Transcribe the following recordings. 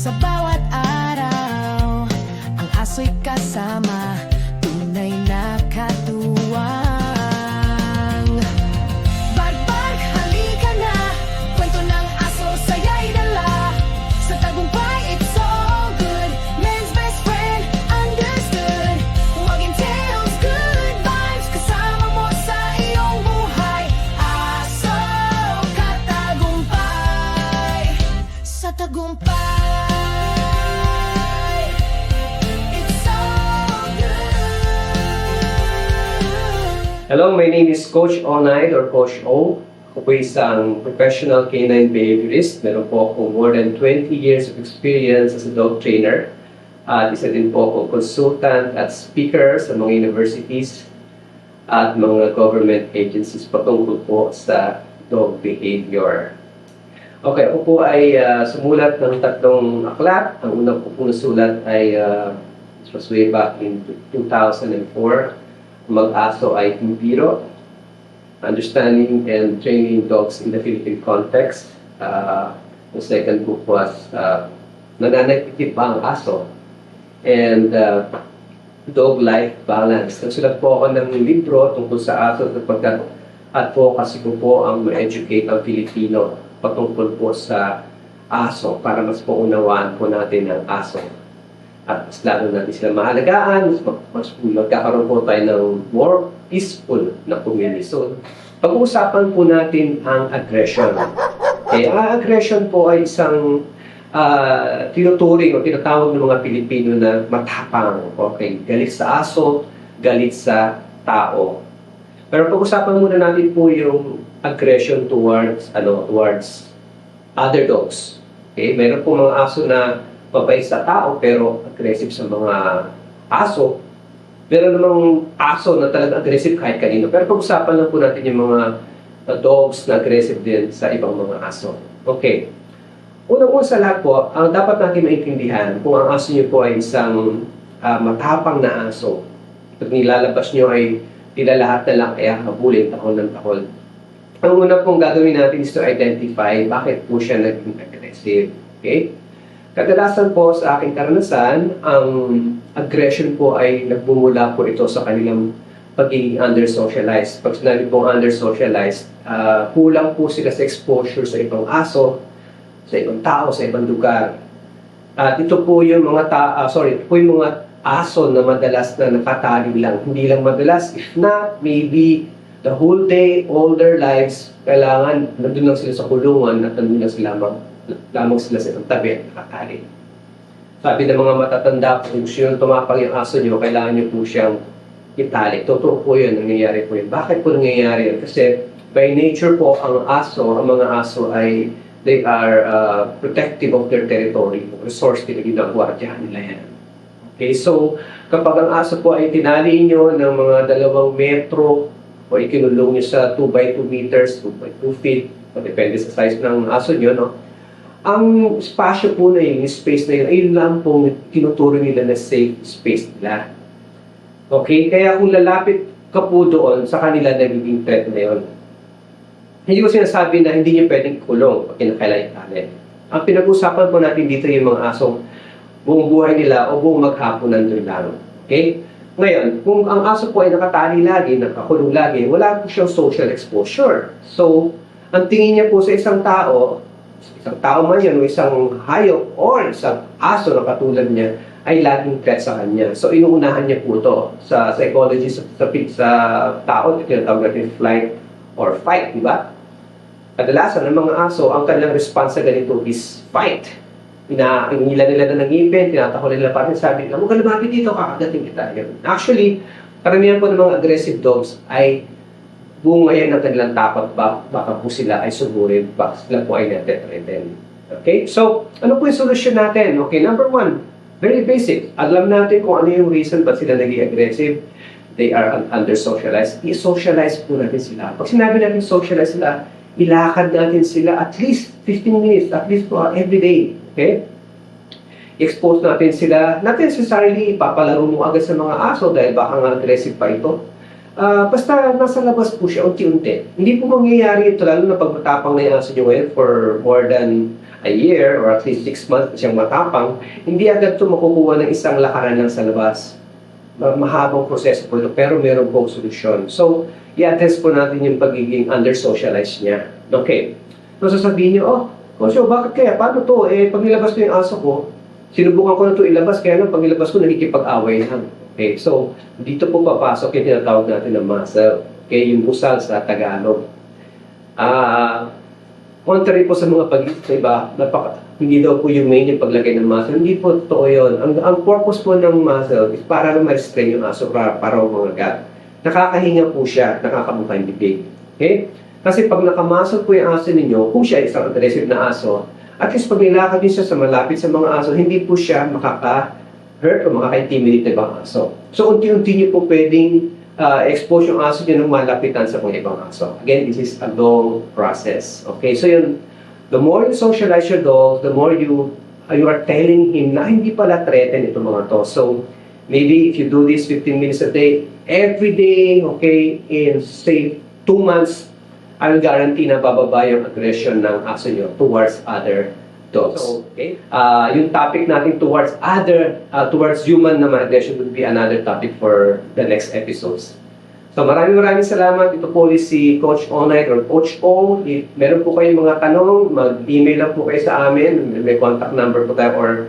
Sa bawat araw, ang aso'y kasama, tunay na katuwang. Barbar, halika na, kwento ng aso, saya'y dala. Sa tagumpay, it's all good, man's best friend, understood. Wagging tails, good vibes, kasama mo sa iyong buhay. Aso, katagumpay, sa tagumpay. Hello, my name is Coach Onay or Coach O. Ako po isang professional canine behaviorist. Meron po ako more than 20 years of experience as a dog trainer. At isa din po ako consultant at speaker sa mga universities at mga government agencies patungkol po sa dog behavior. Okay, ako po ay sumulat ng 3 aklat. Ang unang po pong sulat ay it was way back in 2004. Mag-aso ay Biro, Understanding and Training Dogs in the Philippine Context. The second book was Nananakit ba ang aso? And Dog Life Balance. Nagsulat po ako ng libro tungkol sa aso sapagkat advocacy ko po ang ma-educate ang Filipino patungkol po sa aso para mas maunawaan po natin ang aso. At mas lalo natin sila mahalagaan, mas magkakaroon po tayo ng more peaceful na community. So, pag-uusapan po natin ang aggression. Okay, ang aggression po ay isang tinuturing o tinatawag ng mga Pilipino na matapang. Okay, galit sa aso, galit sa tao. Pero pag-usapan muna natin po yung aggression towards other dogs. Okay, meron po mga aso na mabait sa tao pero aggressive sa mga aso. Meron namang aso na talagang aggressive kahit kanino. Pero pag-usapan lang po natin yung mga dogs na aggressive din sa ibang mga aso. Okay. Unang-una sa lahat po, ang dapat natin maintindihan kung ang aso niyo po ay isang matapang na aso. Pag nilalabas niyo ay tila lahat na lang kaya habulin tahol ng tahol. Ang una pong gagawin natin is to identify bakit po siya naging aggressive. Okay? Kadalasan po sa aking karanasan, ang aggression po ay nagbumula po ito sa kanilang pagiging under-socialized. Pag sinabi pong under-socialized, kulang po sila sa exposure sa ibang aso, sa ibang tao, sa ibang lugar. At ito po yung mga aso na madalas na nakatali lang. Hindi lang madalas, if not, maybe the whole day, all their lives, kailangan nandun lang sila sa kulungan at nandun lang sila lamang sila sa tabi at nakatali. Sabi ng mga matatanda, kung sino tumapang yung aso nyo, kailangan nyo po siyang itali. Totoo po yun, nangyayari po yun. Bakit po nangyayari yun? Kasi by nature po, ang mga aso ay they are protective of their territory. Resource nila, ginagwardyahan nila yan. Okay, so kapag ang aso po ay tinali nyo ng mga 2 metro o ikinulong nyo sa 2 by 2 meters, 2 by 2 feet, depende sa size ng aso nyo, no? Ang spasyo po na yun, yung space na yun, ayun lang po tinuturo nila na safe space nila. Okay? Kaya kung lalapit ka po doon, sa kanila nagiging threat na yun. Hindi ko sinasabi na hindi niyo pwedeng kulong pag kinakailangan. Ang pinag-usapan po natin dito yung mga asong buong buhay nila o buong maghapon nandun lang. Okay? Ngayon, kung ang aso po ay nakatali lagi, nakakulong lagi, wala po siyang social exposure. So, ang tingin niya po sa isang tao man yan, o isang hayop, or isang aso na katulad niya, ay laging threat sa kanya. So, inuunahan niya po ito. Sa psychology, sa tao, tinatawag natin flight or fight, di ba? Kadalasan, ng mga aso, ang kanilang response sa ganito is fight. Inila nila na nangipin, tinatahol nila pa rin, sabi nila, huwag ka lumapit dito, kakagating kita. Actually, karamihan po ng mga aggressive dogs ay bungayan ng kanilang takot, baka po sila ay sugurin, baka sila po ay natetreten. Okay? So, ano po yung solusyon natin? Okay, number 1, very basic. Alam natin kung ano yung reason ba't sila naging aggressive. They are under-socialized. I-socialize po natin sila. Pag sinabi natin socialize sila, ilakad natin sila at least 15 minutes, at least po every day. Okay? I-expose natin sila. Not necessarily, papalaro mo agad sa mga aso dahil baka nga aggressive pa ito. Basta nasa labas po siya, unti-unti. Hindi po mangyayari ito, lalo na pag matapang na yung aso nyo ngayon for more than a year or at least 6 months na siyang matapang, hindi agad ito makukuha ng isang lakaran lang sa labas. Mahabang proseso po ito, pero meron pong solusyon. So, i-attest po natin yung pagiging under-socialized niya. Okay. So, sasabihin niyo, oh, Kosyo, bakit kaya? Paano to? Pag nilabas ko yung aso ko, sinubukan ko na ito ilabas, kaya lang pag nilabas ko, nakikipag-away lang. Okay, so dito po papasok yung tinatawag natin na muscle. Okay, yung muscle sa Tagalog. Contrary po sa mga pag-ibig, iba, hindi daw po yung main yung paglagay ng muscle. Hindi po totoo yun. Ang purpose po ng muscle is para na ma-restrain yung aso para umangat. Nakakahinga po siya, nakakabuka yung bibig. Okay? Kasi pag nakamuscle po yung aso ninyo, kung siya isang aggressive na aso, at least pag nilakad din siya sa malapit sa mga aso, hindi po siya makaka-hurt o makaka-intimidate ng ibang aso. So, unti-unti niyo po pwedeng expose yung aso niyo nung malapitan sa mga ibang aso. Again, this is a long process. Okay, so yun, the more you socialize your dog, the more you are telling him na hindi pala threaten itong mga to. So, maybe if you do this 15 minutes a day, every day, okay, in say 2 months, I will guarantee na bababa yung aggression ng aso nyo towards other dogs. So, okay? Yung topic natin towards human naman aggression would be another topic for the next episodes. So maraming salamat. Ito po si Coach Onite or Coach O. If meron po kayong mga tanong, mag-email lang po kayo sa amin. May contact number po tayo or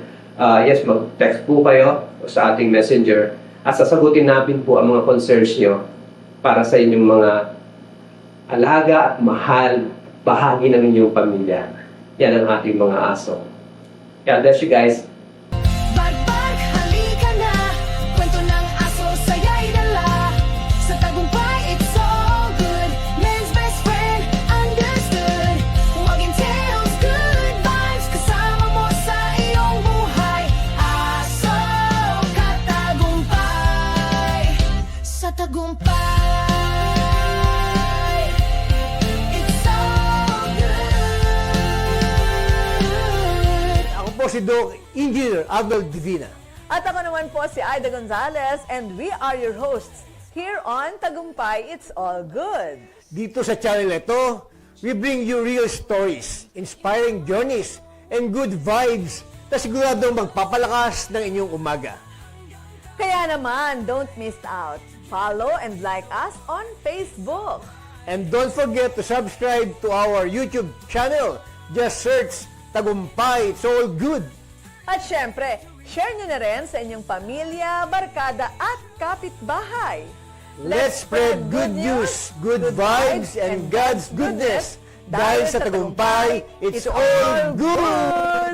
yes, mag-text po kayo sa ating messenger. At sasagutin natin po ang mga concerns nyo para sa inyong mga alaga at mahal, bahagi ng inyong pamilya. Yan ang ating mga aso. Yeah, bless you guys. Bark, halika na. Kwento ng aso, saya'y dala. Sa tagumpay, it's all good. Man's best friend, understood. Wagging tails, good vibes. Kasama mo sa iyong buhay. Aso, katagumpay. Sa tagumpay. It's all good. Ako po si Doc Engineer Arnold Divina. At ako naman po si Aida Gonzalez and we are your hosts here on Tagumpay It's All Good. Dito sa channel ito, we bring you real stories, inspiring journeys, and good vibes na siguradong magpapalakas ng inyong umaga. Kaya naman, don't miss out. Follow and like us on Facebook. And don't forget to subscribe to our YouTube channel. Just search Tagumpay It's All Good. At syempre, share nyo na rin sa inyong pamilya, barkada at kapitbahay. Let's spread good news, good vibes, and God's goodness. Dahil sa Tagumpay, it's all good!